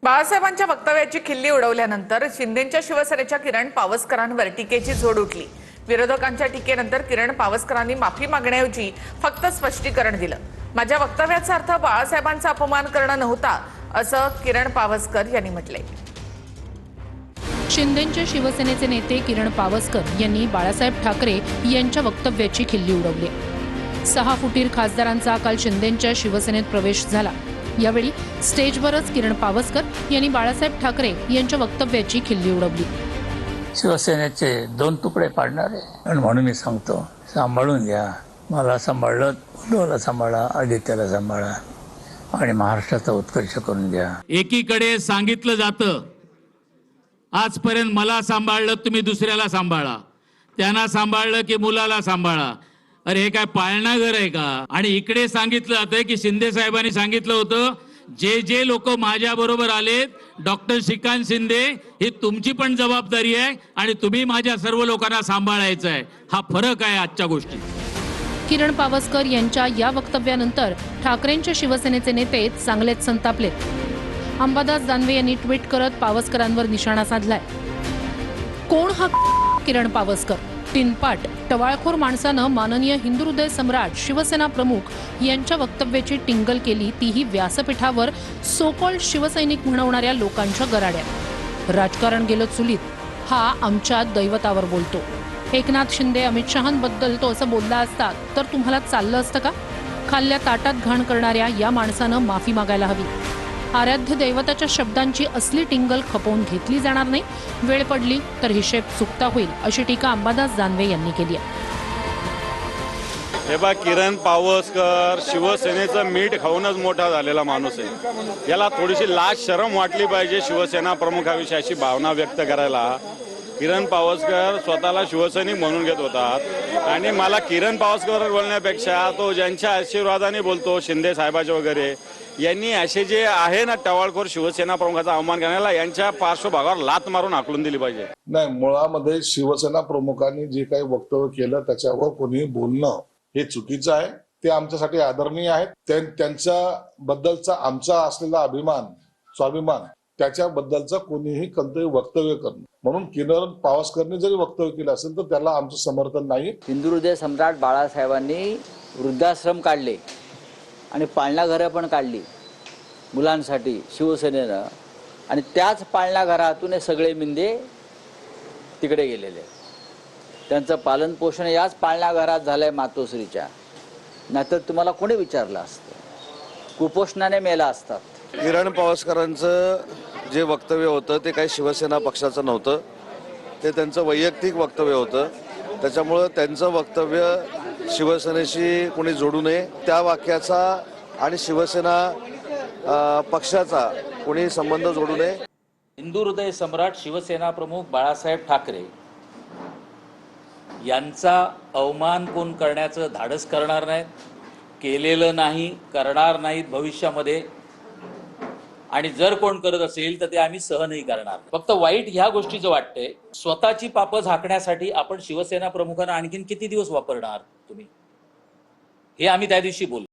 बाळासाहेबांच्या वक्तव्याची खिल्ली उडवल्यानंतर शिंदेच्या शिवसेनेच्या किरण पावसकरांवर टीकेची झोड उठली। विरोधकांच्या टीकेनंतर किरण पावसकरांनी माफी मागण्याऐवजी फक्त स्पष्टीकरण दिलं। माझ्या वक्तव्याचा अर्थ बाळासाहेबांचा अपमान करणं नव्हता, असं किरण पावसकर यांनी म्हटलंय। शिंदेच्या शिवसेनेचे नेते किरण पावसकर यांनी बाळासाहेब ठाकरे यांच्या वक्तव्याची खिल्ली उडवली। 6 फुटीर खासदारांचा काल शिंदेच्या शिवसेनेत प्रवेश झाला। यावेळी स्टेजवरच किरण पावसकर यांनी बाळासाहेब ठाकरे यांच्या वक्तव्याची खिल्ली उडवली। शिवसेनेचे 2 तुकडे पाडणार आहे आणि म्हणून मी सांगतो, सांभाळून घ्या। मला सांभाळलं, उद्धवला सांभाळा, आदित्यला सांभाळा आणि महाराष्ट्राचा उत्कर्ष करून घ्या। एकीकडे सांगितलं जातं, आजपर्यंत मला सांभाळलं, तुम्ही दुसऱ्याला सांभाळा, त्यांना सांभाळलं की मुलाला सांभाळा। अरे हे काय पाळणा घर आहे का? आणि इकडे सांगितलं जातं की शिंदे साहेबांनी सांगितलं होतं, जे जे लोक माझ्या बरोबर आलेत, डॉक्टर श्रीकांत शिंदे, ही तुमची पण जबाबदारी आहे आणि तुम्ही माझ्या सर्व लोकांना सांभाळायचं आहे। हा फरक आहे आजच्या गोष्टी। किरण पावसकर यांच्या या वक्तव्यानंतर ठाकरेंच्या शिवसेनेचे नेते चांगलेच संतापलेत। अंबादास दानवे यांनी ट्विट करत पावसकरांवर निशाणा साधलाय। कोण हा किरण पावसकर? टिनपाट टवाळखोर माणसानं माननीय हिंदू हृदय सम्राट शिवसेना प्रमुख यांच्या वक्तव्याची टिंगल केली, तीही व्यासपीठावर सोकॉल्ड शिवसैनिक म्हणवणाऱ्या लोकांच्या गराड्यात। राजकारण गेलं चुलीत, हा आमच्या दैवतावर बोलतो। एकनाथ शिंदे अमित शहांबद्दल तो असं बोलला असता तर तुम्हाला चाललं असतं का? खाल्ल्या ताटात घाण करणाऱ्या या माणसानं माफी मागायला हवी। आराध्य दैवताच्या शब्दांची असली टिंगल खपवून घेतली जाणार नाही। वेळ पडली तर हिशेब चुकता होईल, अशी टीका अंबादास दानवे यांनी केली आहे। हे बा, किरण पावसकर शिवसेनेचं मीठ खाऊनच मोठा झालेला माणूस आहे। याला थोडीशी लाज शरम वाटली पाहिजे शिवसेना प्रमुखाविषयी अशी भावना व्यक्त करायला। किरण पावसकर स्वतःला शिवसैनिक म्हणून घेत होतात आणि मला किरण पावसकर बोलण्यापेक्षा तो ज्यांच्या आशीर्वादाने बोलतो, शिंदे साहेबाचे वगैरे, यांनी असे जे आहे ना टवाळखोर शिवसेना प्रमुखाचा अवमान करण्याला, यांच्या पार्श्वभागावर लात मारून हाकलून दिली पाहिजे। नाही, मुळामध्ये शिवसेना प्रमुखांनी जे काही वक्तव्य केलं त्याच्यावर कोणी बोलणं हे चुकीचं आहे। ते आमच्यासाठी आदरणीय आहेत। त्यांच्या बद्दलचा आमचा असलेला अभिमान, स्वाभिमान, त्याच्याबद्दलचं कोणीही कोणतंही वक्तव्य करणं, म्हणून किरण पावसकरने जरी वक्तव्य केलं असेल तर त्याला आमचं समर्थन नाही। हिंदू हृदय सम्राट बाळासाहेबांनी वृद्धाश्रम काढले आणि पाळणा घरं पण काढली मुलांसाठी शिवसेनेनं, आणि त्याच पाळणा घरातून हे सगळे मिंदे तिकडे गेलेले। त्यांचं पालन पोषण याच पाळणा घरात झालंय मातोश्रीच्या, नाहीतर तुम्हाला कोणी विचारलं असतं? कुपोषणाने मेला असतात। किरण पावसकरांचं जे वक्तव्य होतं ते काही शिवसेना पक्षाचं नव्हतं, ते त्यांचं वैयक्तिक वक्तव्य होतं। त्याच्यामुळं त्यांचं वक्तव्य शिवसेनेशी कोणी जोडू नये, त्या वाक्याचा आणि शिवसेना पक्षाचा कोणी संबंध जोडू नये। हिंदू हृदय सम्राट शिवसेना प्रमुख बाळासाहेब ठाकरे यांचा अवमान कोण करण्याचं धाडस करणार नाहीत, केलेलं नाही, करणार नाहीत भविष्यामध्ये, आणि जर कोण करत असेल तर ते आम्ही सहनही करणार। फक्त वाईट ह्या गोष्टीचं वाटतंय, स्वतःची पापं झाकण्यासाठी आपण शिवसेना प्रमुखांना आणखीन किती दिवस वापरणार तुम्ही, हे आम्ही त्या दिवशी बोलू।